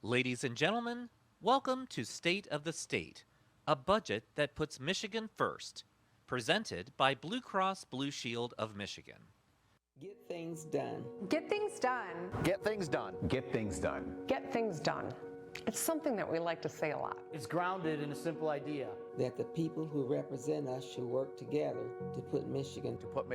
Ladies and gentlemen, welcome to State of the State, a budget that puts Michigan first, presented by Blue Cross Blue Shield of Michigan. Get things done. Get things done. Get things done. Get things done. Get things done. It's something that we like to say a lot. It's grounded in a simple idea That the people who represent us should work together to put Michigan To put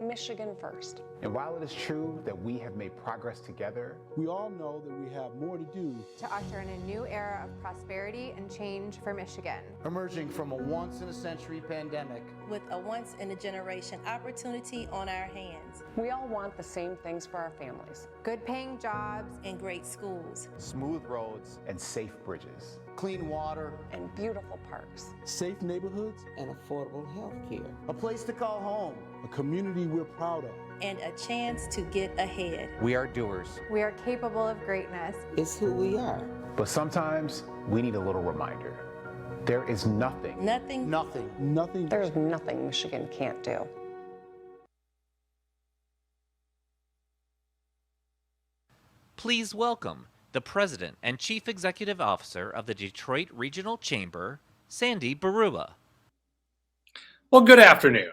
Michigan first. And while it is true that we have made progress together, we all know that we have more to do to usher in a new era of prosperity and change for Michigan. emerging from a once-in-a-century pandemic with a once-in-a-generation opportunity on our hands. We all want the same things for our families. Good paying jobs and great schools, smooth roads, and safe bridges. clean water, And beautiful parks. safe neighborhoods, and affordable health care. a place to call home. a community we're proud of. and a chance to get ahead. We are doers. We are capable of greatness. It's who we are. But sometimes we need a little reminder. There is nothing. Nothing. There's nothing Michigan can't do. Please welcome the President and Chief Executive Officer of the Detroit Regional Chamber, Sandy Barua. Well, good afternoon.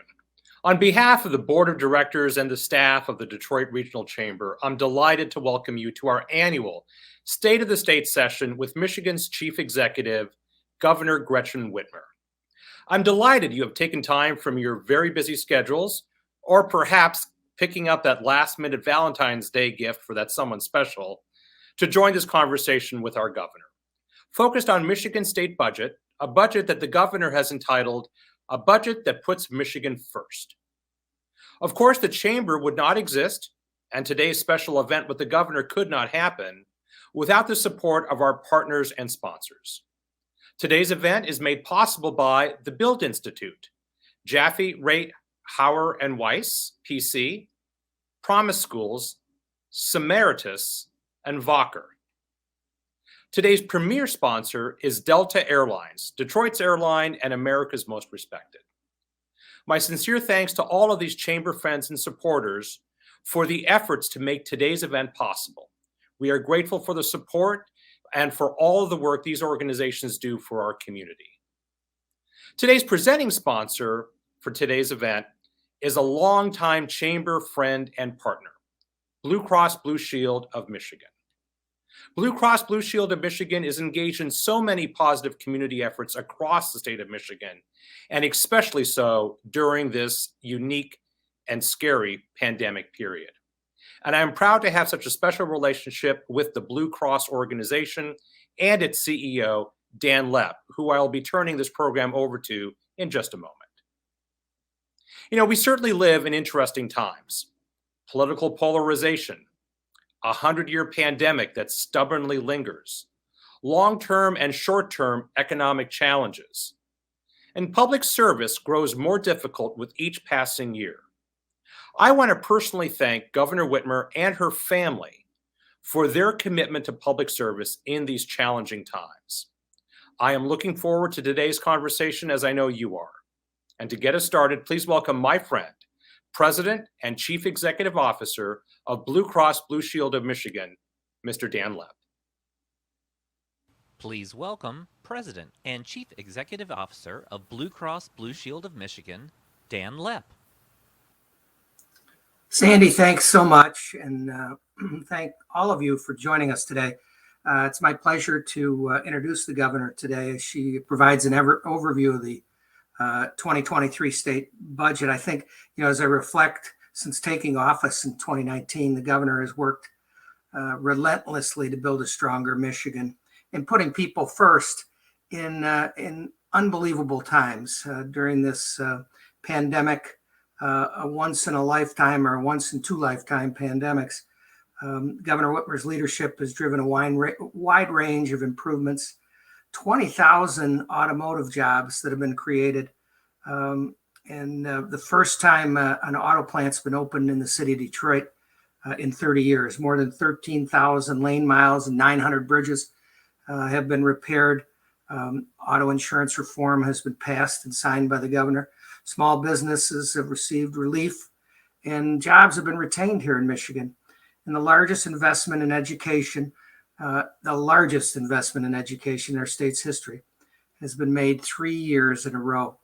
On behalf of the Board of Directors and the staff of the Detroit Regional Chamber, I'm delighted to welcome you to our annual State of the State session with Michigan's Chief Executive, Governor Gretchen Whitmer. I'm delighted you have taken time from your very busy schedules, or perhaps picking up that last-minute Valentine's Day gift for that someone special, to join this conversation with our governor. Focused on Michigan's state budget, a budget that the governor has entitled A Budget That Puts Michigan First. Of course, the chamber would not exist, and today's special event with the governor could not happen without the support of our partners and sponsors. Today's event is made possible by the Build Institute, Jaffe, Raitt, Hauer, and Weiss, PC, Promise Schools, Samaritas, and Vocker. Today's premier sponsor is Delta Airlines, Detroit's airline and America's most respected. My sincere thanks to all of these chamber friends and supporters for the efforts to make today's event possible. We are grateful for the support and for all of the work these organizations do for our community. Today's presenting sponsor for today's event is a longtime chamber friend and partner, Blue Cross Blue Shield of Michigan. Blue Cross Blue Shield of Michigan is engaged in so many positive community efforts across the state of Michigan, and especially so during this unique and scary pandemic period. And I'm proud to have such a special relationship with the Blue Cross organization and its CEO, Dan Lepp, who I'll be turning this program over to in just a moment. You know, we certainly live in interesting times. Political polarization, a 100-year pandemic that stubbornly lingers, long-term and short-term economic challenges, and public service grows more difficult with each passing year. I want to personally thank Governor Whitmer and her family for their commitment to public service in these challenging times. I am looking forward to today's conversation, as I know you are. And to get us started, please welcome my friend, President and Chief Executive Officer of Blue Cross Blue Shield of Michigan, Mr. Dan Lepp. Please welcome President and Chief Executive Officer of Blue Cross Blue Shield of Michigan, Dan Lepp. Sandy, thanks so much, and thank all of you for joining us today. It's my pleasure to introduce the governor today as she provides an overview of the 2023 state budget. I think, as I reflect since taking office in 2019, the governor has worked relentlessly to build a stronger Michigan and putting people first in unbelievable times during this pandemic, a once in a lifetime or once in two lifetime pandemics. Governor Whitmer's leadership has driven a wide range of improvements, 20,000 automotive jobs that have been created. And the first time an auto plant's been opened in the city of Detroit in 30 years. More than 13,000 lane miles and 900 bridges have been repaired. Auto insurance reform has been passed and signed by the governor. Small businesses have received relief, and jobs have been retained here in Michigan. And the largest investment in education the largest investment in education in our state's history, has been made 3 years in a row,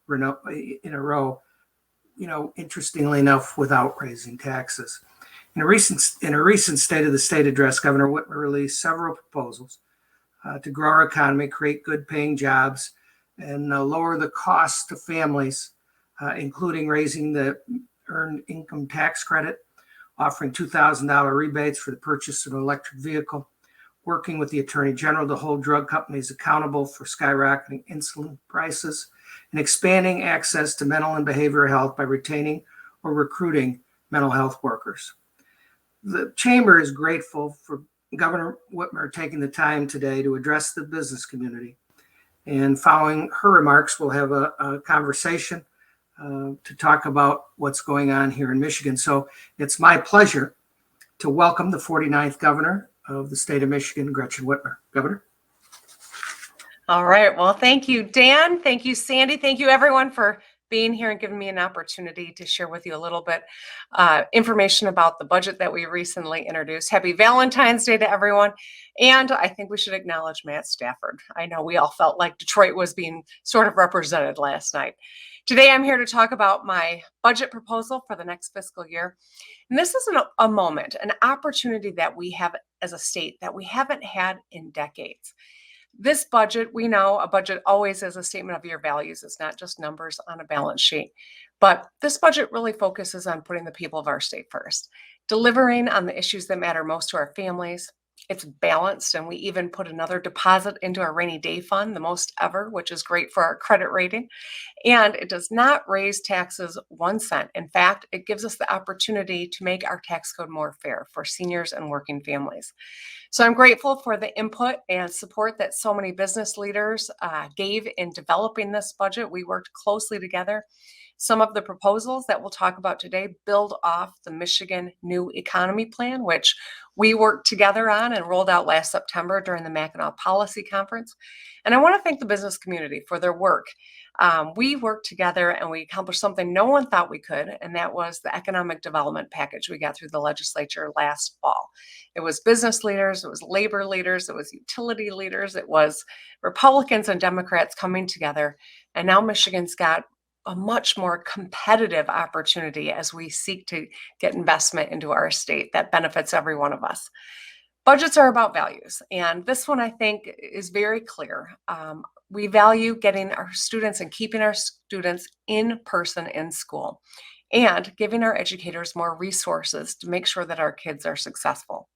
interestingly enough, without raising taxes. In a recent State of the State address, Governor Whitmer released several proposals to grow our economy, create good paying jobs, and lower the cost to families, including raising the earned income tax credit, offering $2,000 rebates for the purchase of an electric vehicle, working with the Attorney General to hold drug companies accountable for skyrocketing insulin prices, and expanding access to mental and behavioral health by retaining or recruiting mental health workers. The Chamber is grateful for Governor Whitmer taking the time today to address the business community. And following her remarks, we'll have a conversation to talk about what's going on here in Michigan. So it's my pleasure to welcome the 49th Governor of the state of Michigan, Gretchen Whitmer. Governor. All right. Well, thank you, Dan. Thank you, Sandy. Thank you, everyone, for being here and giving me an opportunity to share with you a little bit information about the budget that we recently introduced. Happy Valentine's Day to everyone. And I think we should acknowledge Matt Stafford. I know we all felt like Detroit was being sort of represented last night. Today, I'm here to talk about my budget proposal for the next fiscal year. And this is a moment, an opportunity that we have as a state that we haven't had in decades. This budget, we know a budget always is a statement of your values. It's not just numbers on a balance sheet. But this budget really focuses on putting the people of our state first, delivering on the issues that matter most to our families. It's balanced, and we even put another deposit into our rainy day fund, the most ever, which is great for our credit rating. And it does not raise taxes 1 cent. In fact, it gives us the opportunity to make our tax code more fair for seniors and working families. So I'm grateful for the input and support that so many business leaders gave in developing this budget. We worked closely together. Some of the proposals that we'll talk about today build off the Michigan New Economy Plan, which we worked together on and rolled out last September during the Mackinac Policy Conference. And I want to thank the business community for their work. We worked together and we accomplished something no one thought we could, and that was the economic development package we got through the legislature last fall. It was business leaders, it was labor leaders, it was utility leaders, it was Republicans and Democrats coming together. And now Michigan's got a much more competitive opportunity as we seek to get investment into our state that benefits every one of us. Budgets are about values, and this one I think is very clear. We value getting our students and keeping our students in person in school and giving our educators more resources to make sure that our kids are successful.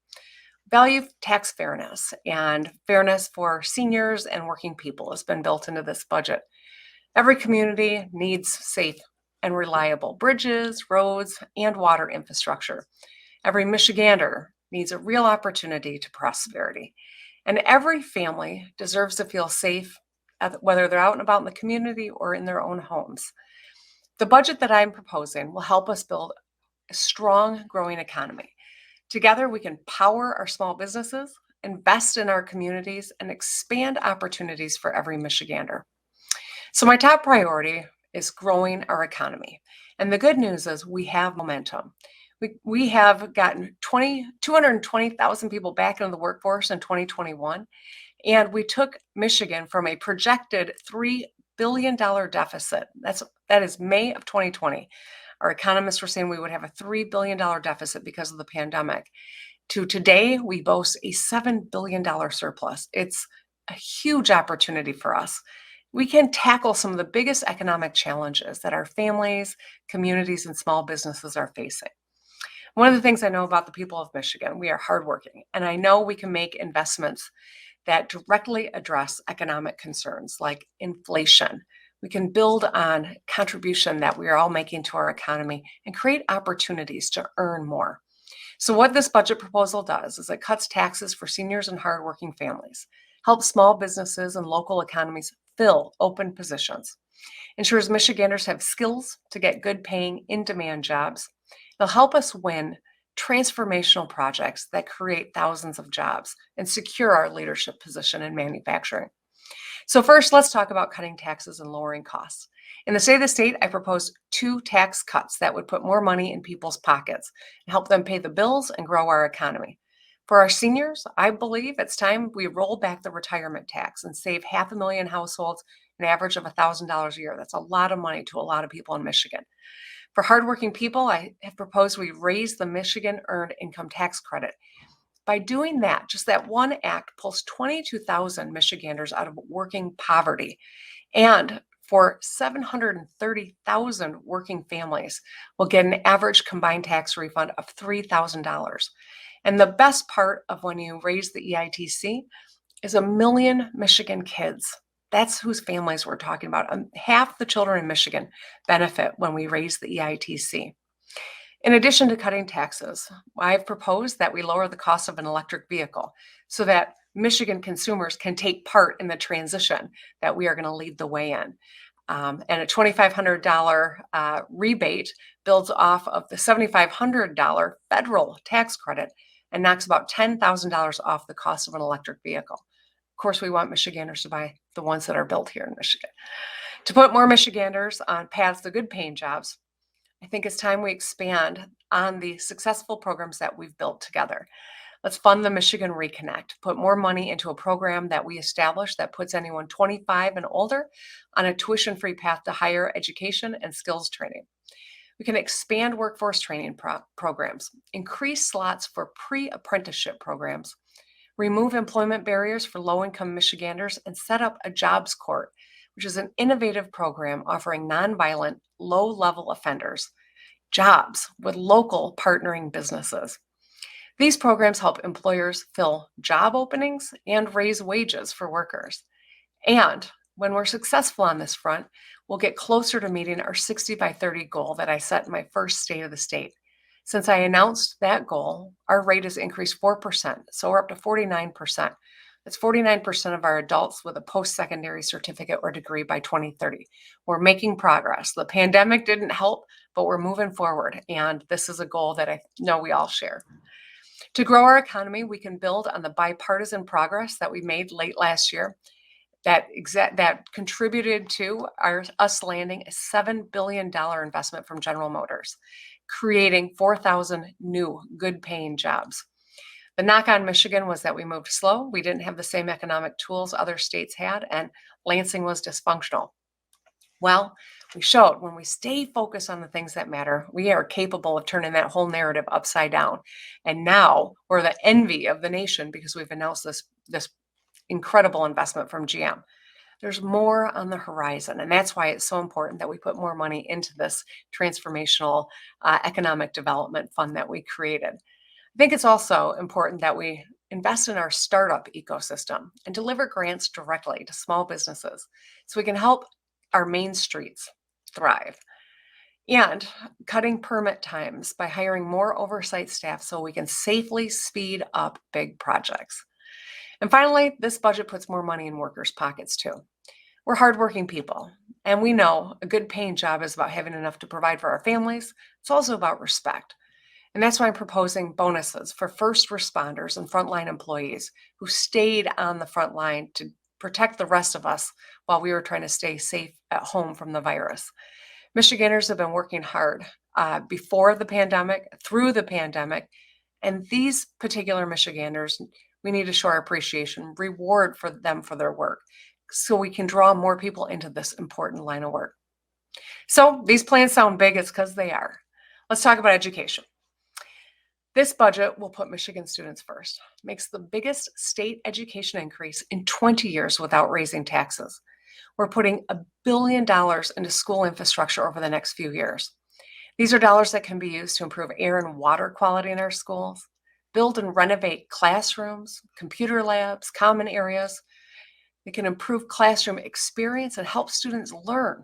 Value tax fairness, and fairness for seniors and working people has been built into this budget. Every community needs safe and reliable bridges, roads, and water infrastructure. Every Michigander needs a real opportunity to prosperity. And every family deserves to feel safe, whether they're out and about in the community or in their own homes. The budget that I'm proposing will help us build a strong, growing economy. Together, we can power our small businesses, invest in our communities, and expand opportunities for every Michigander. So my top priority is growing our economy. And the good news is we have momentum. We have gotten 220,000 people back into the workforce in 2021. And we took Michigan from a projected $3 billion deficit. That is May of 2020. Our economists were saying we would have a $3 billion deficit because of the pandemic. To today, we boast a $7 billion surplus. It's a huge opportunity for us. We can tackle some of the biggest economic challenges that our families, communities, and small businesses are facing. One of the things I know about the people of Michigan, we are hardworking, and I know we can make investments that directly address economic concerns like inflation. We can build on contribution that we are all making to our economy and create opportunities to earn more. So what this budget proposal does is it cuts taxes for seniors and hardworking families, helps small businesses and local economies fill open positions, ensures Michiganders have skills to get good paying, in-demand jobs. It'll help us win transformational projects that create thousands of jobs and secure our leadership position in manufacturing. So first, let's talk about cutting taxes and lowering costs. In the state of the state, I proposed 2 tax cuts that would put more money in people's pockets and help them pay the bills and grow our economy. For our seniors, I believe it's time we roll back the retirement tax and save 500,000 households an average of $1,000 a year. That's a lot of money to a lot of people in Michigan. For hardworking people, I have proposed we raise the Michigan Earned Income Tax Credit. By doing that, just that one act pulls 22,000 Michiganders out of working poverty. And for 730,000 working families will get an average combined tax refund of $3,000. And the best part of when you raise the EITC is 1 million Michigan kids. That's whose families we're talking about. Half the children in Michigan benefit when we raise the EITC. In addition to cutting taxes, I've proposed that we lower the cost of an electric vehicle so that Michigan consumers can take part in the transition that we are going to lead the way in. And a $2,500 rebate builds off of the $7,500 federal tax credit and knocks about $10,000 off the cost of an electric vehicle. Of course, we want Michiganders to buy the ones that are built here in Michigan. To put more Michiganders on paths to good paying jobs, I think it's time we expand on the successful programs that we've built together. Let's fund the Michigan Reconnect, put more money into a program that we established that puts anyone 25 and older on a tuition-free path to higher education and skills training. We can expand workforce training programs, increase slots for pre-apprenticeship programs, remove employment barriers for low-income Michiganders, and set up a jobs court, which is an innovative program offering nonviolent, low-level offenders jobs with local partnering businesses. These programs help employers fill job openings and raise wages for workers. And when we're successful on this front, we'll get closer to meeting our 60 by 30 goal that I set in my first State of the State. Since I announced that goal, our rate has increased 4%, so we're up to 49%. That's 49% of our adults with a post-secondary certificate or degree by 2030. We're making progress. The pandemic didn't help, but we're moving forward, and this is a goal that I know we all share. To grow our economy, we can build on the bipartisan progress that we made late last year that contributed to us landing a $7 billion investment from General Motors, creating 4,000 new good-paying jobs. The knock on Michigan was that we moved slow. We didn't have the same economic tools other states had, and Lansing was dysfunctional. Well, we showed when we stay focused on the things that matter, we are capable of turning that whole narrative upside down. And now we're the envy of the nation because we've announced this incredible investment from GM. There's more on the horizon, and that's why it's so important that we put more money into this transformational economic development fund that we created. I think it's also important that we invest in our startup ecosystem and deliver grants directly to small businesses so we can help our main streets thrive. And cutting permit times by hiring more oversight staff so we can safely speed up big projects. And finally, this budget puts more money in workers' pockets too. We're hardworking people, and we know a good paying job is about having enough to provide for our families. It's also about respect. And that's why I'm proposing bonuses for first responders and frontline employees who stayed on the front line to protect the rest of us while we were trying to stay safe at home from the virus. Michiganders have been working hard before the pandemic, through the pandemic, and these particular Michiganders, we need to show our appreciation, reward for them for their work, so we can draw more people into this important line of work. So these plans sound big, it's because they are. Let's talk about education. This budget will put Michigan students first, makes the biggest state education increase in 20 years without raising taxes. We're putting $1 billion into school infrastructure over the next few years. These are dollars that can be used to improve air and water quality in our schools, build and renovate classrooms, computer labs, common areas. It can improve classroom experience and help students learn.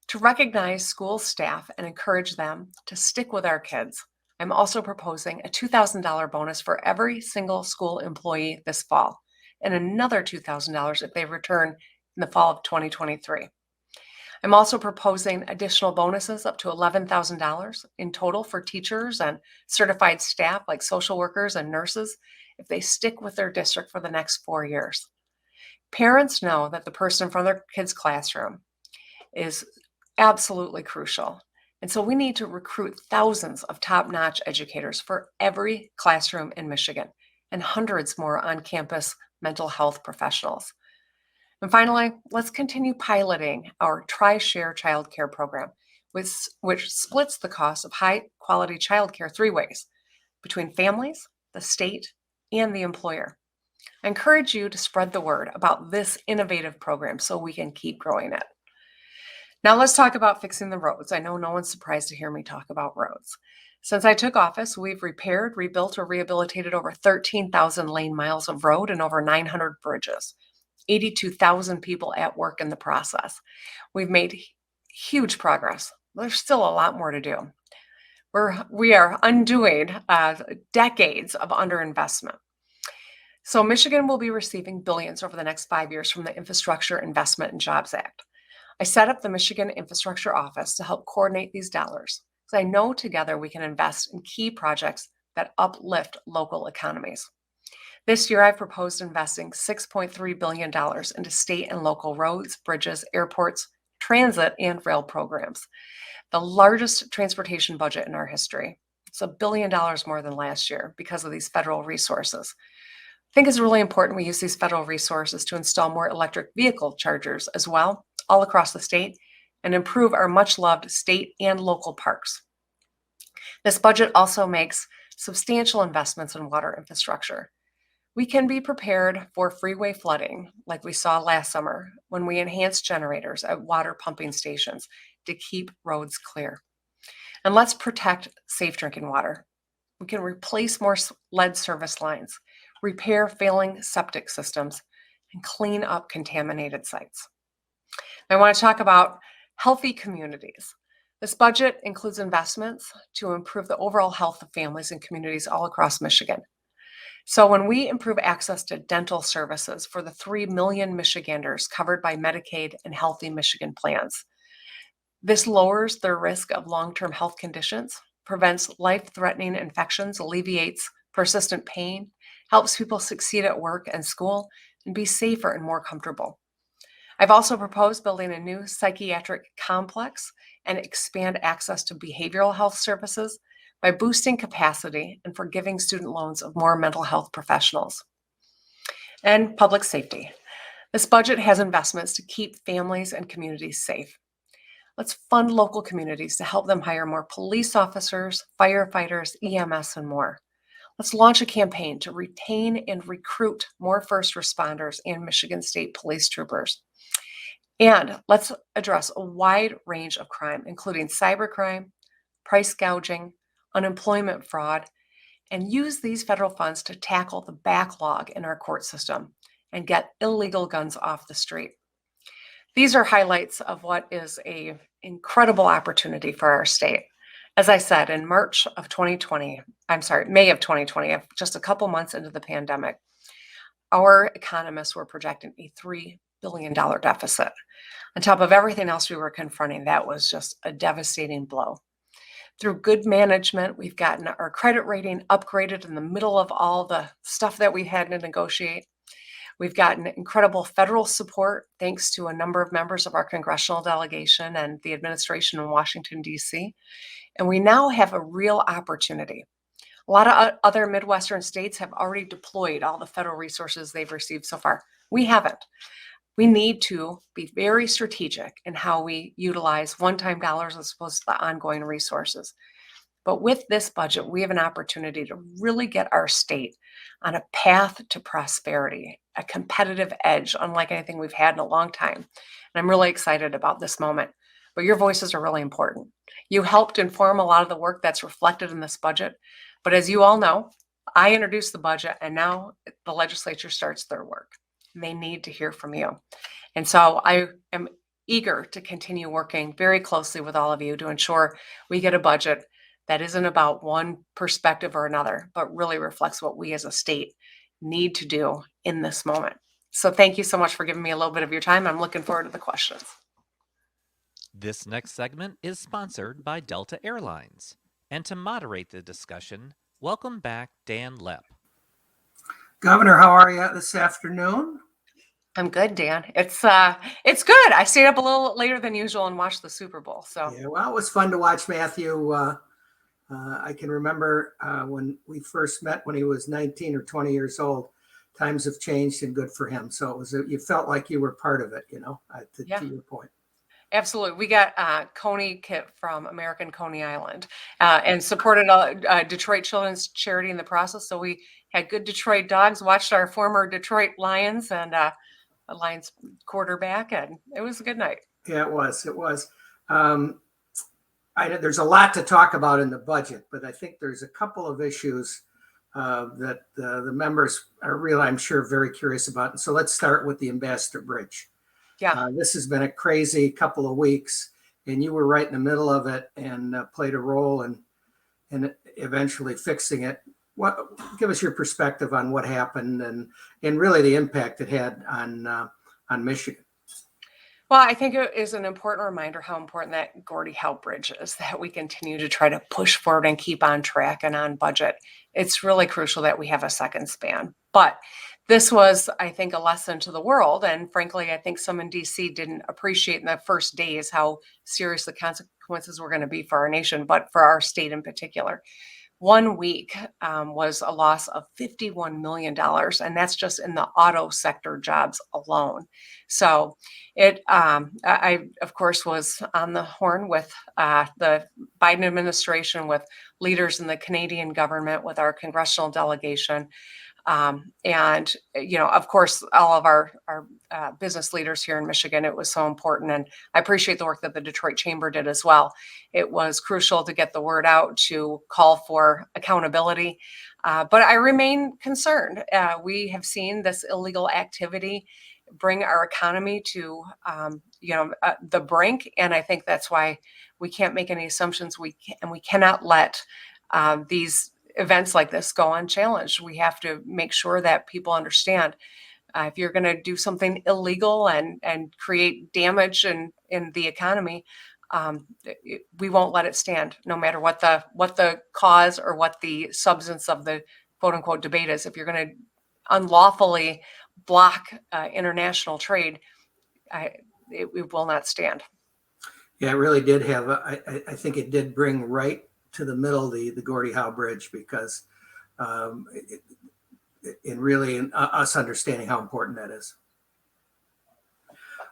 To recognize school staff and encourage them to stick with our kids, I'm also proposing a $2,000 bonus for every single school employee this fall, and another $2,000 if they return in the fall of 2023. I'm also proposing additional bonuses up to $11,000 in total for teachers and certified staff like social workers and nurses if they stick with their district for the next 4 years. Parents know that the person in front of their kid's classroom is absolutely crucial. And so we need to recruit thousands of top-notch educators for every classroom in Michigan. and hundreds more on-campus mental health professionals. And finally, let's continue piloting our Tri-Share childcare program, which splits the cost of high-quality childcare 3 ways: between families, the state, and the employer. I encourage you to spread the word about this innovative program so we can keep growing it. Now let's talk about fixing the roads. I know no one's surprised to hear me talk about roads. Since I took office, we've repaired, rebuilt, or rehabilitated over 13,000 lane miles of road and over 900 bridges. 82,000 people at work in the process. We've made huge progress. There's still a lot more to do. We are undoing decades of underinvestment. So Michigan will be receiving billions over the next 5 years from the Infrastructure Investment and Jobs Act. I set up the Michigan Infrastructure Office to help coordinate these dollars, because I know together we can invest in key projects that uplift local economies. This year, I've proposed investing $6.3 billion into state and local roads, bridges, airports, transit, and rail programs, the largest transportation budget in our history. It's $1 billion more than last year because of these federal resources. I think it's really important we use these federal resources to install more electric vehicle chargers as well, all across the state, and improve our much-loved state and local parks. This budget also makes substantial investments in water infrastructure. We can be prepared for freeway flooding like we saw last summer when we enhanced generators at water pumping stations to keep roads clear. And let's protect safe drinking water. We can replace more lead service lines, repair failing septic systems, and clean up contaminated sites. I want to talk about healthy communities. This budget includes investments to improve the overall health of families and communities all across Michigan. So when we improve access to dental services for the 3 million Michiganders covered by Medicaid and Healthy Michigan plans, this lowers their risk of long-term health conditions, prevents life-threatening infections, alleviates persistent pain, helps people succeed at work and school, and be safer and more comfortable. I've also proposed building a new psychiatric complex and expand access to behavioral health services by boosting capacity and forgiving student loans of more mental health professionals. And public safety. This budget has investments to keep families and communities safe. Let's fund local communities to help them hire more police officers, firefighters, EMS, and more. Let's launch a campaign to retain and recruit more first responders and Michigan State police troopers. And let's address a wide range of crime, including cybercrime, price gouging, unemployment fraud, and use these federal funds to tackle the backlog in our court system and get illegal guns off the street. These are highlights of what is an incredible opportunity for our state. As I said, in May of 2020, just a couple months into the pandemic, our economists were projecting a $3 billion deficit. On top of everything else we were confronting, that was just a devastating blow. Through good management, we've gotten our credit rating upgraded in the middle of all the stuff that we had to negotiate. We've gotten incredible federal support thanks to a number of members of our congressional delegation and the administration in Washington, D.C. And we now have a real opportunity. A lot of other Midwestern states have already deployed all the federal resources they've received so far. We haven't. We need to be very strategic in how we utilize one-time dollars as opposed to the ongoing resources. But with this budget, we have an opportunity to really get our state on a path to prosperity, a competitive edge, unlike anything we've had in a long time. And I'm really excited about this moment. But your voices are really important. You helped inform a lot of the work that's reflected in this budget. But as you all know, I introduced the budget, and now the legislature starts their work. And they need to hear from you. And so I am eager to continue working very closely with all of you to ensure we get a budget that isn't about one perspective or another, but really reflects what we as a state need to do in this moment. So thank you so much for giving me a little bit of your time. I'm looking forward to the questions. This next segment is sponsored by Delta Airlines. And to moderate the discussion, welcome back Dan Lepp. Governor, how are you this afternoon? I'm good, Dan. It's good. I stayed up a little later than usual and watched the Super Bowl. So yeah, well, it was fun to watch Matthew I can remember when we first met when he was 19 or 20 years old. Times have changed and good for him. So it was you felt like you were part of it, to your point. Absolutely. We got Coney Kit from American Coney Island and supported Detroit Children's Charity in the process. So we had good Detroit dogs, watched our former Detroit Lions and a Lions quarterback, and it was a good night. Yeah, it was. It was. There's a lot to talk about in the budget, but I think there's a couple of issues that the members are really, I'm sure, very curious about. And so let's start with the Ambassador Bridge. Yeah. This has been a crazy couple of weeks, and you were right in the middle of it and played a role in eventually fixing it. Give us your perspective on what happened and really the impact it had on Michigan. Well, I think it is an important reminder how important that Gordie Howe Bridge is, that we continue to try to push forward and keep on track and on budget. It's really crucial that we have a second span. But this was, I think, a lesson to the world. And frankly, I think some in DC didn't appreciate in the first days how serious the consequences were going to be for our nation, but for our state in particular. 1 week was a loss of $51 million, and that's just in the auto sector jobs alone. So I, of course, was on the horn with the Biden administration, with leaders in the Canadian government, with our congressional delegation. And, of course, all of our business leaders here in Michigan. It was so important. And I appreciate the work that the Detroit Chamber did as well. It was crucial to get the word out, to call for accountability. But I remain concerned. We have seen this illegal activity bring our economy to, the brink. And I think that's why we can't make any assumptions. We cannot let these events like this go unchallenged. We have to make sure that people understand if you're going to do something illegal and create damage in the economy, we won't let it stand, no matter what the cause or what the substance of the quote unquote debate is. If you're going to unlawfully block international trade, it will not stand. Yeah, it really did have. I think it did bring right to the middle the Gordie Howe Bridge, because in really us understanding how important that is.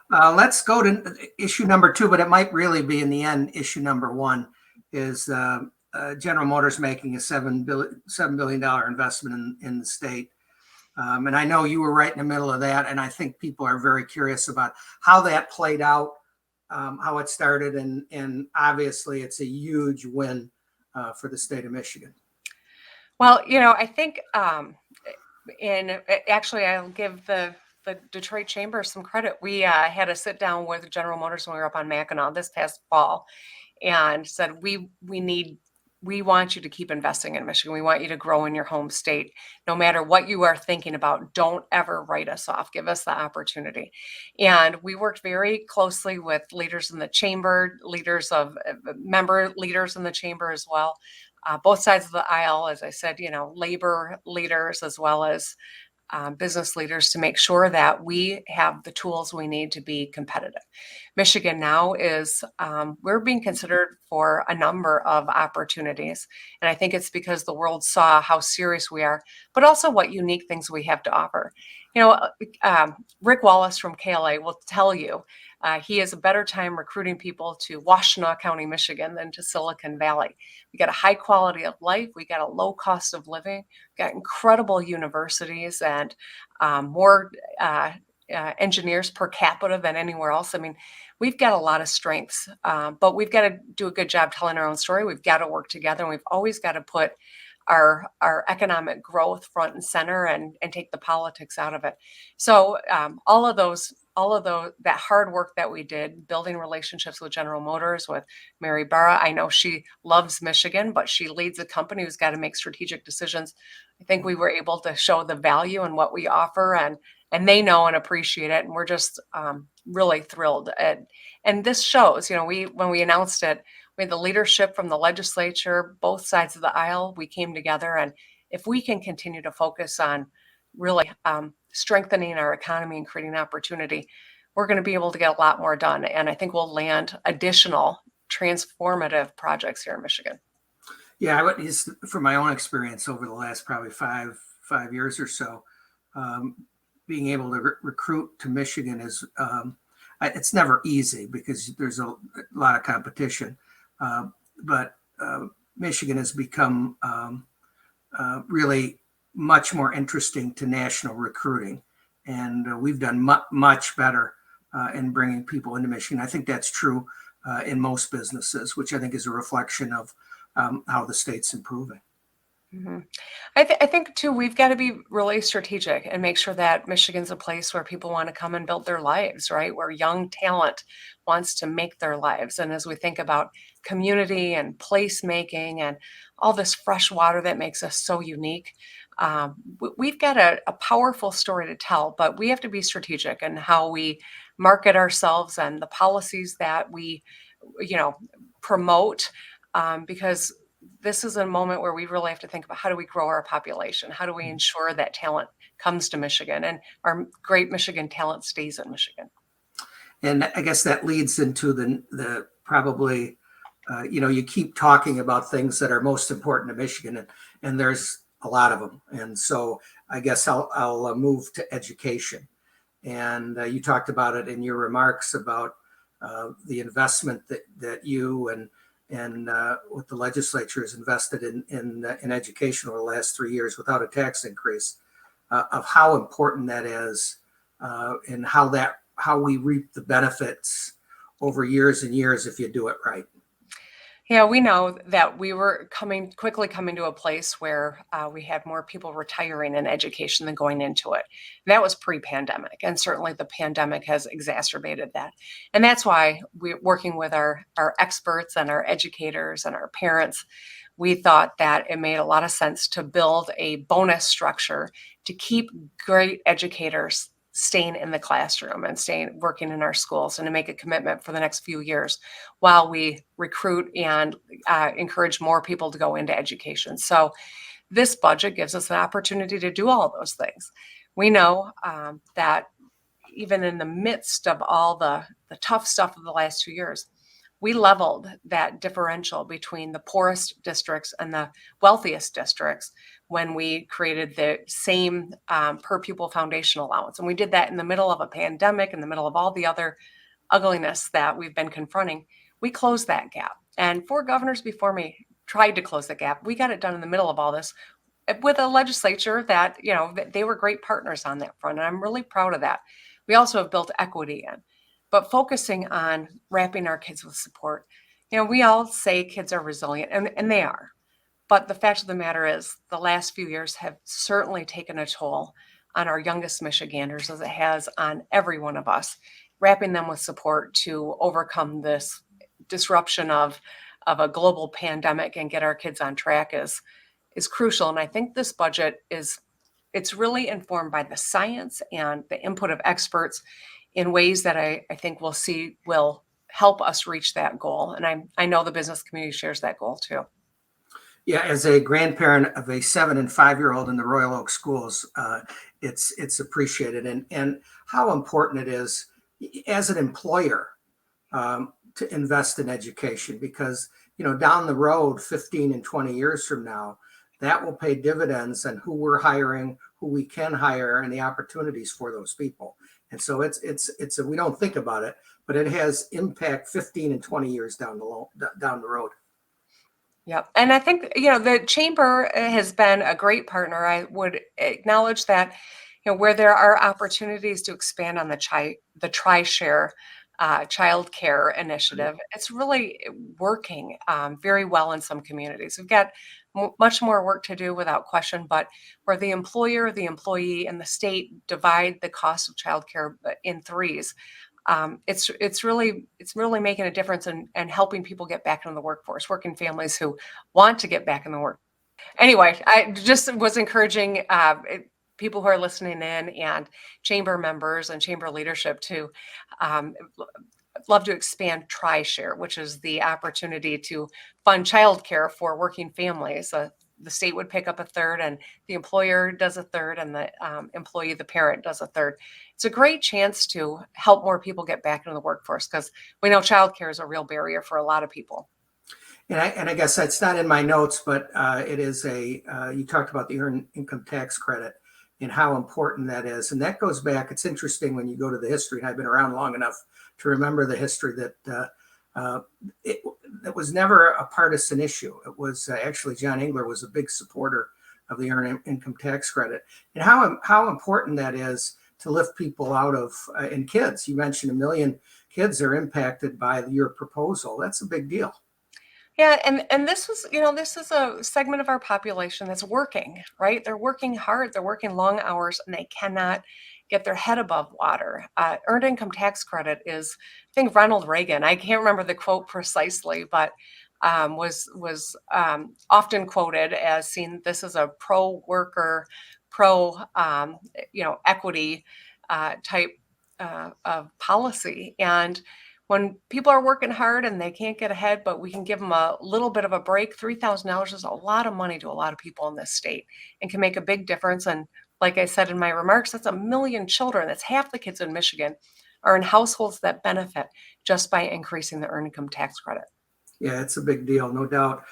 Let's go to issue number 2, but it might really be in the end issue number 1 is General Motors making a $7 billion investment in the state. And I know you were right in the middle of that, and I think people are very curious about how that played out, how it started, and obviously it's a huge win for the state of Michigan. Well, I think actually I'll give the Detroit Chamber some credit. We had a sit down with General Motors when we were up on Mackinac this past fall, and said we want you to keep investing in Michigan. We want you to grow in your home state. No matter what you are thinking about, don't ever write us off. Give us the opportunity. And we worked very closely with leaders in the chamber, member leaders in the chamber as well. Both sides of the aisle, as I said, labor leaders as well as business leaders, to make sure that we have the tools we need to be competitive. Michigan now is, we're being considered for a number of opportunities. And I think it's because the world saw how serious we are, but also what unique things we have to offer. Rick Wallace from KLA will tell you he has a better time recruiting people to Washtenaw County, Michigan than to Silicon Valley. We got a high quality of life. We got a low cost of living. We got incredible universities and more engineers per capita than anywhere else. I mean, we've got a lot of strengths, but we've got to do a good job telling our own story. We've got to work together, and we've always got to put our economic growth front and center and take the politics out of it. So all of that hard work that we did, building relationships with General Motors, with Mary Barra. I know she loves Michigan, but she leads a company who's got to make strategic decisions. I think we were able to show the value in what we offer, and they know and appreciate it. And we're just really thrilled. And this shows, when we announced it, we had the leadership from the legislature, both sides of the aisle. We came together, and if we can continue to focus on really strengthening our economy and creating opportunity, we're going to be able to get a lot more done. And I think we'll land additional transformative projects here in Michigan. Yeah, I would just from my own experience over the last probably five years or so, um, being able to recruit to Michigan is it's never easy because there's a lot of competition, uh, but Michigan has become really much more interesting to national recruiting, and we've done much better in bringing people into Michigan. I think that's true in most businesses, which I think is a reflection of how the state's improving. Mm-hmm. I think too, we've got to be really strategic and make sure that Michigan's a place where people want to come and build their lives, right? Where young talent wants to make their lives. And as we think about community and placemaking and all this fresh water that makes us so unique, we've got a powerful story to tell, but we have to be strategic in how we market ourselves and the policies that we, you know, promote, because this is a moment where we really have to think about how do we grow our population? How do we ensure that talent comes to Michigan and our great Michigan talent stays in Michigan? And I guess that leads into the probably, you keep talking about things that are most important to Michigan, and there's a lot of them. And so I guess I'll move to education. And you talked about it in your remarks about the investment that you and what the legislature has invested in education over the last 3 years without a tax increase, of how important that is, and how we reap the benefits over years and years if you do it right. Yeah, we know that we were quickly coming to a place where we had more people retiring in education than going into it. That was pre-pandemic, and certainly the pandemic has exacerbated that. And that's why we're working with our experts and our educators and our parents. We thought that it made a lot of sense to build a bonus structure to keep great educators staying in the classroom and staying working in our schools, and to make a commitment for the next few years while we recruit and encourage more people to go into education. So this budget gives us an opportunity to do all of those things. We know that even in the midst of all the tough stuff of the last 2 years, we leveled that differential between the poorest districts and the wealthiest districts when we created the same per pupil foundation allowance. And we did that in the middle of a pandemic, in the middle of all the other ugliness that we've been confronting. We closed that gap. And 4 governors before me tried to close the gap. We got it done in the middle of all this with a legislature that, they were great partners on that front. And I'm really proud of that. We also have built equity in, but focusing on wrapping our kids with support. We all say kids are resilient, and they are. But the fact of the matter is, the last few years have certainly taken a toll on our youngest Michiganders, as it has on every one of us. Wrapping them with support to overcome this disruption of a global pandemic and get our kids on track is crucial. And I think this budget it's really informed by the science and the input of experts in ways that I think we'll see will help us reach that goal. And I know the business community shares that goal too. Yeah, as a grandparent of a 7 and 5-year-old in the Royal Oak schools, it's appreciated, and how important it is as an employer to invest in education, because down the road, 15 and 20 years from now, that will pay dividends on who we're hiring, who we can hire, and the opportunities for those people. And so we don't think about it, but it has impact 15 and 20 years down the road. Yep. And I think, the chamber has been a great partner. I would acknowledge that, where there are opportunities to expand on the TRI-SHARE child care initiative, it's really working very well in some communities. We've got much more work to do without question, but where the employer, the employee, and the state divide the cost of childcare in threes, it's really making a difference and helping people get back into the workforce, working families who want to get back in the work. Anyway, I just was encouraging people who are listening in and chamber members and chamber leadership to love to expand TRI-SHARE, which is the opportunity to fund childcare for working families. The state would pick up a third, and the employer does a third, and the employee, the parent, does a third. It's a great chance to help more people get back into the workforce, because we know childcare is a real barrier for a lot of people. I guess that's not in my notes, but it is you talked about the earned income tax credit and how important that is. And that goes back, it's interesting when you go to the history, and I've been around long enough to remember the history that it was never a partisan issue. It was actually John Engler was a big supporter of the earned income tax credit, and how important that is to lift people out of, and kids, you mentioned 1 million kids are impacted by your proposal. That's a big deal. Yeah, and this was, this is a segment of our population that's working, right? They're working hard, they're working long hours, and they cannot get their head above water. Earned income tax credit is, I think Ronald Reagan, I can't remember the quote precisely, but was often quoted as seeing this as a pro-worker, equity type of policy. And when people are working hard and they can't get ahead, but we can give them a little bit of a break, $3,000 is a lot of money to a lot of people in this state and can make a big difference. And like I said in my remarks, that's 1 million children. That's half the kids in Michigan are in households that benefit just by increasing the earned income tax credit. Yeah, it's a big deal, no doubt.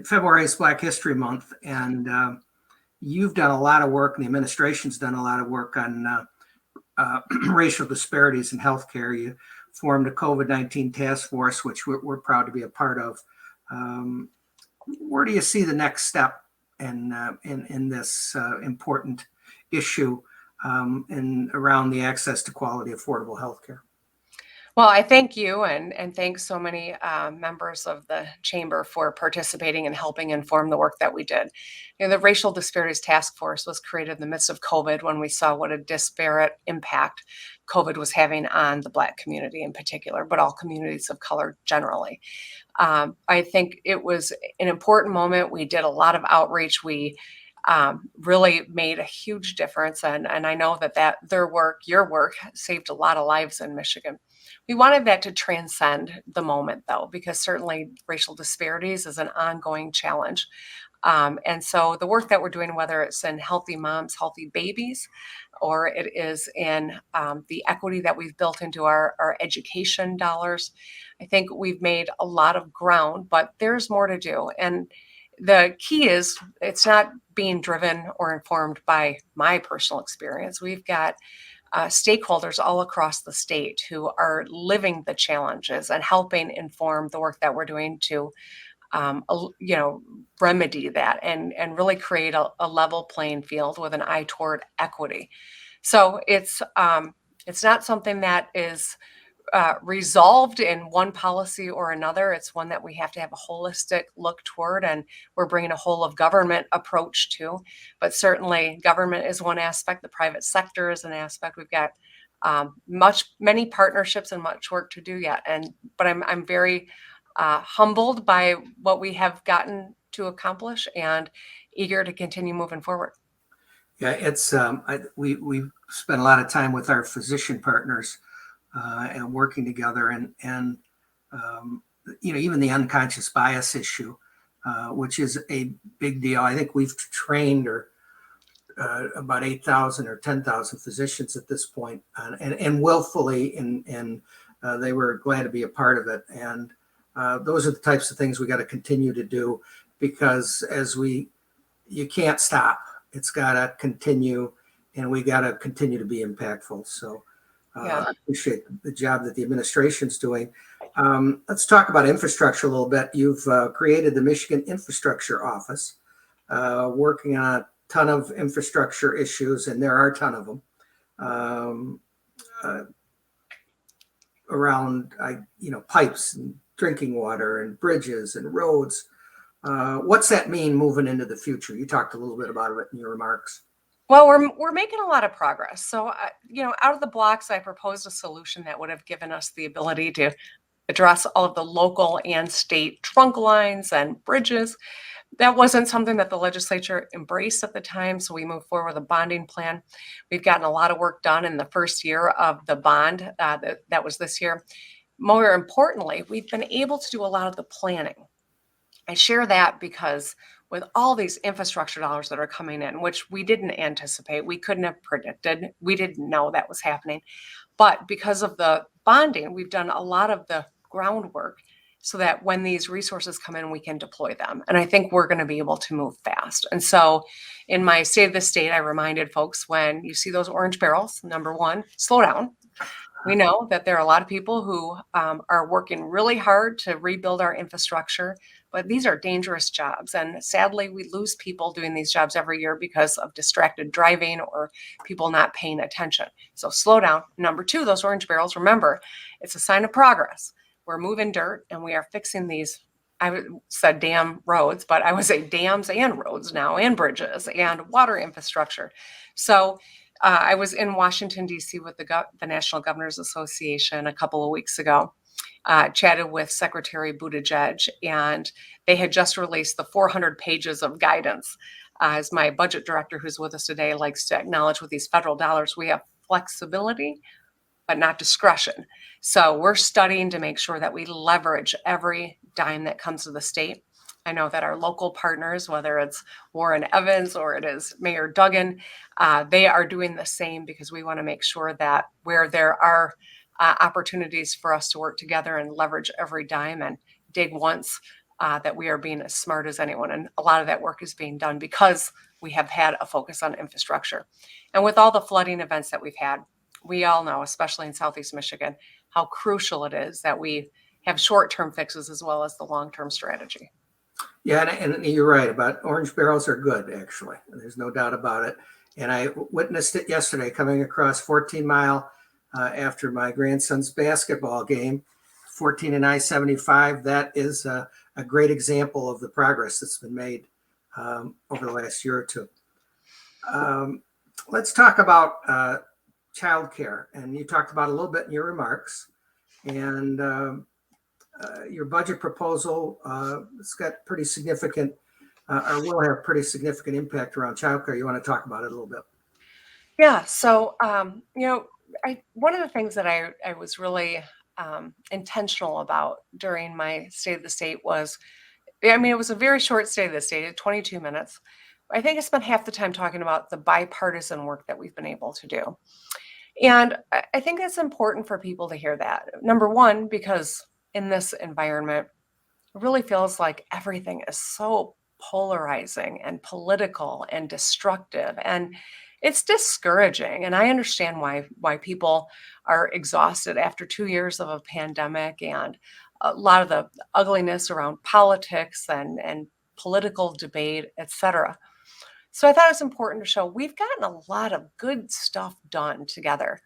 February is Black History Month, and you've done a lot of work, and the administration's done a lot of work on racial disparities in healthcare. You formed a COVID-19 task force, which we're proud to be a part of. Where do you see the next step in this important issue and around the access to quality, affordable healthcare? Well, I thank you and thanks so many members of the chamber for participating and helping inform the work that we did. The Racial Disparities Task Force was created in the midst of COVID when we saw what a disparate impact COVID was having on the Black community in particular, but all communities of color generally. I think it was an important moment. We did a lot of outreach. We really made a huge difference. And I know that your work saved a lot of lives in Michigan. We wanted that to transcend the moment, though, because certainly racial disparities is an ongoing challenge. And so the work that we're doing, whether it's in healthy moms, healthy babies, or it is in the equity that we've built into our education dollars, I think we've made a lot of ground, but there's more to do. And the key is it's not being driven or informed by my personal experience. We've got stakeholders all across the state who are living the challenges and helping inform the work that we're doing to remedy that and really create a level playing field with an eye toward equity. So it's not something that is resolved in one policy or another. It's one that we have to have a holistic look toward, and we're bringing a whole of government approach to. But certainly, government is one aspect. The private sector is an aspect. We've got many partnerships and much work to do yet. But I'm very humbled by what we have gotten to accomplish and eager to continue moving forward. Yeah, it's we spent a lot of time with our physician partners and working together, and even the unconscious bias issue, which is a big deal. I think we've trained about 8,000 or 10,000 physicians at this point, and willfully, and they were glad to be a part of it. And those are the types of things we got to continue to do, because you can't stop. It's got to continue, and we got to continue to be impactful. So I appreciate the job that the administration's doing. Let's talk about infrastructure a little bit. You've created the Michigan Infrastructure Office, working on a ton of infrastructure issues, and there are a ton of them around, pipes and drinking water and bridges and roads. What's that mean moving into the future? You talked a little bit about it in your remarks. Well, we're making a lot of progress. So, out of the blocks, I proposed a solution that would have given us the ability to address all of the local and state trunk lines and bridges. That wasn't something that the legislature embraced at the time, so we moved forward with a bonding plan. We've gotten a lot of work done in the first year of the bond that was this year. More importantly, we've been able to do a lot of the planning. I share that because with all these infrastructure dollars that are coming in, which we didn't anticipate, we couldn't have predicted, we didn't know that was happening. But because of the bonding, we've done a lot of the groundwork so that when these resources come in, we can deploy them. And I think we're going to be able to move fast. And so in my State of the State, I reminded folks, when you see those orange barrels, number one, slow down. We know that there are a lot of people who are working really hard to rebuild our infrastructure, but these are dangerous jobs. And sadly, we lose people doing these jobs every year because of distracted driving or people not paying attention. So slow down. Number two, those orange barrels, remember, it's a sign of progress. We're moving dirt and we are fixing these. I said dam roads, but I would say dams and roads now, and bridges and water infrastructure. So I was in Washington, D.C. with the National Governors Association a couple of weeks ago, chatted with Secretary Buttigieg, and they had just released the 400 pages of guidance. As my budget director, who's with us today, likes to acknowledge, with these federal dollars, we have flexibility, but not discretion. So we're studying to make sure that we leverage every dime that comes to the state. I know that our local partners, whether it's Warren Evans or it is Mayor Duggan, they are doing the same, because we want to make sure that where there are opportunities for us to work together and leverage every dime and dig once, that we are being as smart as anyone. And a lot of that work is being done because we have had a focus on infrastructure. And with all the flooding events that we've had, we all know, especially in Southeast Michigan, how crucial it is that we have short-term fixes as well as the long-term strategy. Yeah, and you're right about orange barrels are good, actually. There's no doubt about it. And I witnessed it yesterday coming across 14 Mile after my grandson's basketball game, 14 and I-75. That is a great example of the progress that's been made over the last year or two. Let's talk about childcare. And you talked about it a little bit in your remarks. And your budget proposal, it's got pretty significant, or will have pretty significant impact around childcare. You want to talk about it a little bit? Yeah. So, one of the things that I was really intentional about during my State of the State was, it was a very short State of the State, 22 minutes. I think I spent half the time talking about the bipartisan work that we've been able to do. And I think it's important for people to hear that. Number one, because in this environment, it really feels like everything is so polarizing and political and destructive, and it's discouraging. And I understand why people are exhausted after 2 years of a pandemic and a lot of the ugliness around politics and political debate, etc. So I thought it was important to show we've gotten a lot of good stuff done together.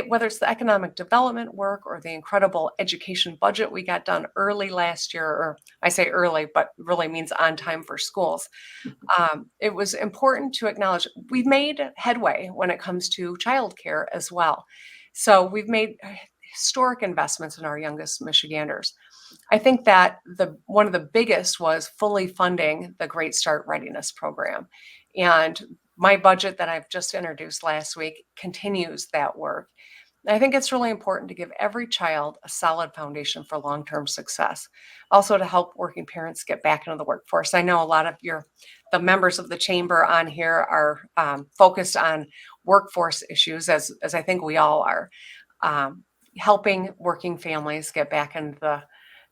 Whether it's the economic development work or the incredible education budget we got done early last year, or I say early, but really means on time for schools. It was important to acknowledge we've made headway when it comes to childcare as well. So we've made historic investments in our youngest Michiganders. I think that one of the biggest was fully funding the Great Start Readiness Program. And my budget that I've just introduced last week continues that work. I think it's really important to give every child a solid foundation for long-term success. Also to help working parents get back into the workforce. I know a lot of the members of the chamber on here are focused on workforce issues, as I think we all are. Helping working families get back into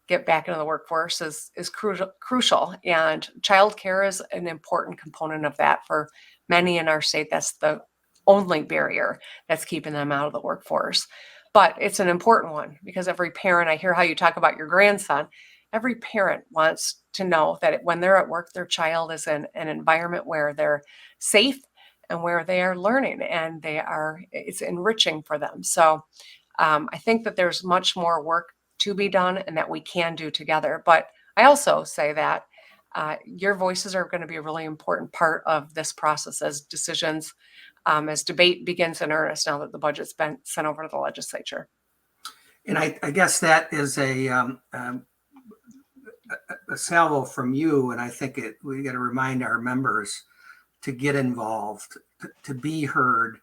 the workforce is crucial, and childcare is an important component of that for many in our state. That's the only barrier that's keeping them out of the workforce. But it's an important one, because every parent, I hear how you talk about your grandson, every parent wants to know that when they're at work, their child is in an environment where they're safe and where they are learning and it's enriching for them. So I think that there's much more work to be done and that we can do together. But I also say that your voices are going to be a really important part of this process as decisions, as debate begins in earnest now that the budget's been sent over to the legislature. And I guess that is a salvo from you. And I think we got to remind our members to get involved, to be heard,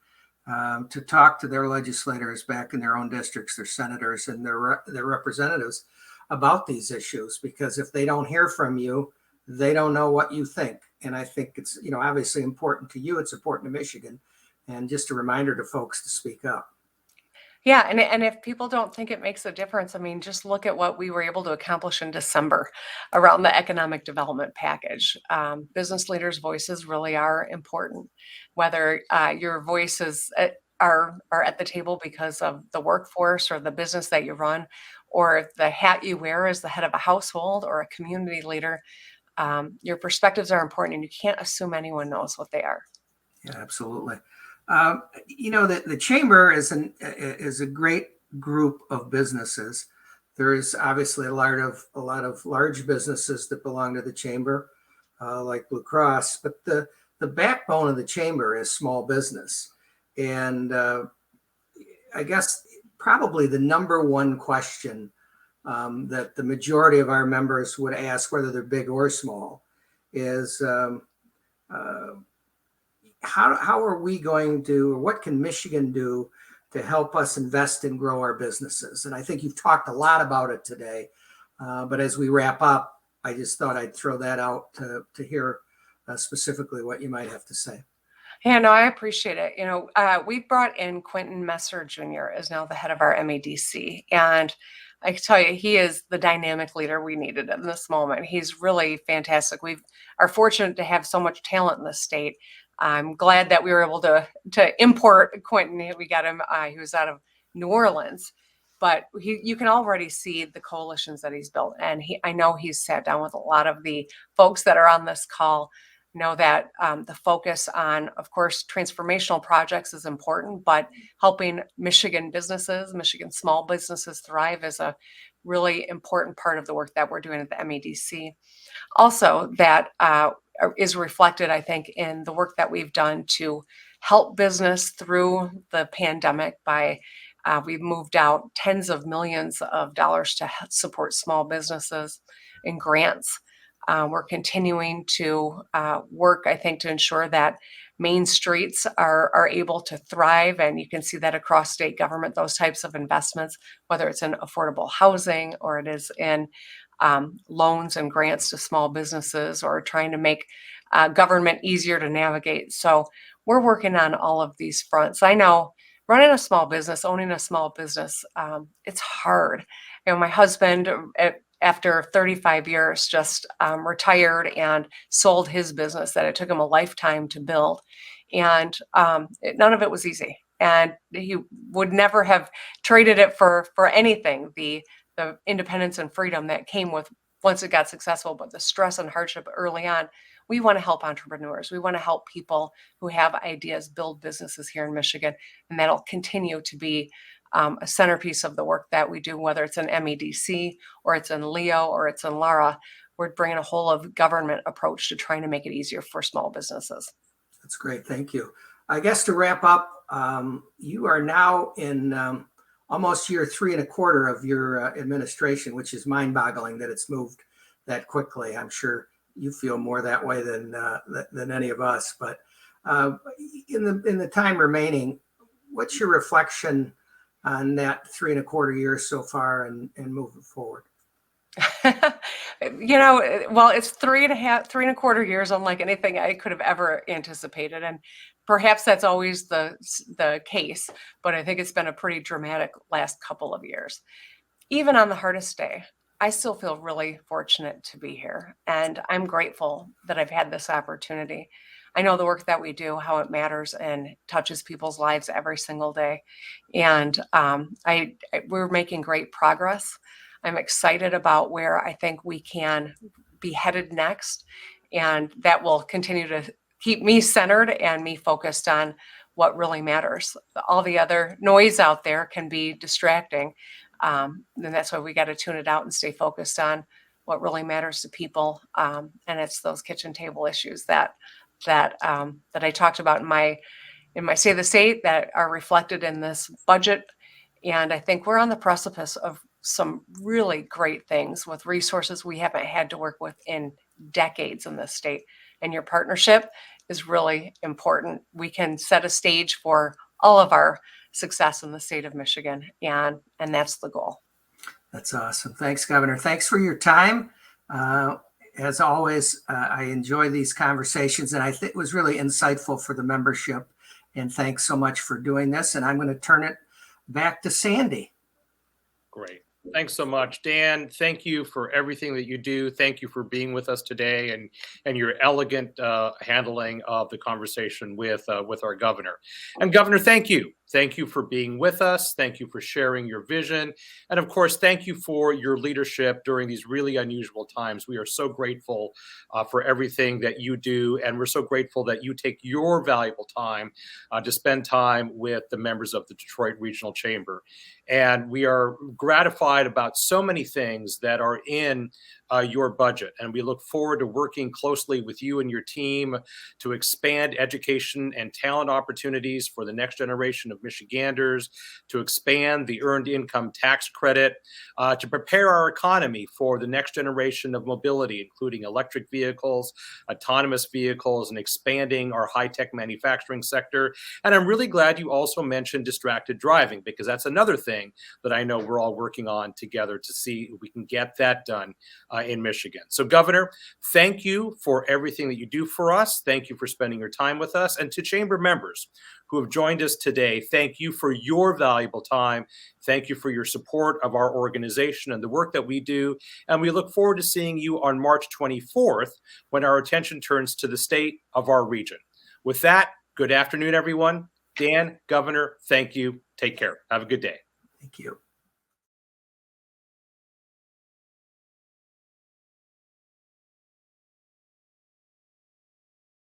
to talk to their legislators back in their own districts, their senators and their representatives about these issues. Because if they don't hear from you, they don't know what you think. And I think it's, obviously important to you. It's important to Michigan. And just a reminder to folks to speak up. Yeah, and if people don't think it makes a difference, I mean, just look at what we were able to accomplish in December around the economic development package. Business leaders' voices really are important, whether your voices are at the table because of the workforce or the business that you run, or if the hat you wear as the head of a household or a community leader. Your perspectives are important, and you can't assume anyone knows what they are. Yeah, absolutely. The chamber is a great group of businesses. There is obviously a lot of large businesses that belong to the chamber, like Blue Cross, but the backbone of the chamber is small business, and I guess probably the number one question that the majority of our members would ask, whether they're big or small, is how are we going to, or what can Michigan do to help us invest and grow our businesses? And I think you've talked a lot about it today. But as we wrap up, I just thought I'd throw that out to hear specifically what you might have to say. Yeah, no, I appreciate it. We brought in Quentin Messer Jr. as now the head of our MEDC. And I can tell you, he is the dynamic leader we needed in this moment. He's really fantastic. We are fortunate to have so much talent in the state. I'm glad that we were able to import Quentin. We got him. He was out of New Orleans, but you can already see the coalitions that he's built. And I know he's sat down with a lot of the folks that are on this call. Know that the focus on, of course, transformational projects is important, but helping Michigan businesses, Michigan small businesses thrive is a really important part of the work that we're doing at the MEDC. Also, that is reflected, I think, in the work that we've done to help business through the pandemic by we've moved out tens of millions of dollars to support small businesses in grants. We're continuing to work, I think, to ensure that main streets are able to thrive. And you can see that across state government, those types of investments, whether it's in affordable housing or it is in loans and grants to small businesses or trying to make government easier to navigate. So we're working on all of these fronts. I know running a small business, owning a small business, it's hard. My husband, after 35 years, just retired and sold his business that it took him a lifetime to build. And none of it was easy. And he would never have traded it for anything, the independence and freedom that came with once it got successful, but the stress and hardship early on. We want to help entrepreneurs. We want to help people who have ideas build businesses here in Michigan. And that'll continue to be a centerpiece of the work that we do, whether it's in MEDC or it's in Leo or it's in Lara. We're bringing a whole of government approach to trying to make it easier for small businesses. That's great. Thank you. I guess to wrap up, you are now in almost year 3.25 of your administration, which is mind-boggling that it's moved that quickly. I'm sure you feel more that way than any of us. But in the time remaining, what's your reflection on that 3.25 years so far and moving forward? Well, it's 3.25 years, unlike anything I could have ever anticipated. And perhaps that's always the case, but I think it's been a pretty dramatic last couple of years. Even on the hardest day, I still feel really fortunate to be here. And I'm grateful that I've had this opportunity. I know the work that we do, how it matters and touches people's lives every single day. And we're making great progress. I'm excited about where I think we can be headed next. And that will continue to keep me centered and me focused on what really matters. All the other noise out there can be distracting. And that's why we got to tune it out and stay focused on what really matters to people. And it's those kitchen table issues that I talked about in my State of the State that are reflected in this budget. And I think we're on the precipice of some really great things with resources we haven't had to work with in decades in this state. And your partnership is really important. We can set a stage for all of our success in the state of Michigan. And that's the goal. That's awesome. Thanks, Governor. Thanks for your time. As always, I enjoy these conversations, and I think it was really insightful for the membership. And thanks so much for doing this. And I'm going to turn it back to Sandy. Great. Thanks so much, Dan. Thank you for everything that you do. Thank you for being with us today and your elegant handling of the conversation with our governor. And Governor, thank you. Thank you for being with us. Thank you for sharing your vision. And of course, thank you for your leadership during these really unusual times. We are so grateful for everything that you do. And we're so grateful that you take your valuable time to spend time with the members of the Detroit Regional Chamber. And we are gratified about so many things that are in your budget. And we look forward to working closely with you and your team to expand education and talent opportunities for the next generation of Michiganders, to expand the earned income tax credit, to prepare our economy for the next generation of mobility, including electric vehicles, autonomous vehicles, and expanding our high-tech manufacturing sector. And I'm really glad you also mentioned distracted driving, because that's another thing that I know we're all working on together to see if we can get that done in Michigan. So Governor, thank you for everything that you do for us. Thank you for spending your time with us. And to Chamber members who have joined us today, thank you for your valuable time. Thank you for your support of our organization and the work that we do. And we look forward to seeing you on March 24th when our attention turns to the state of our region. With that, good afternoon, everyone. Dan, Governor, thank you. Take care. Have a good day. Thank you.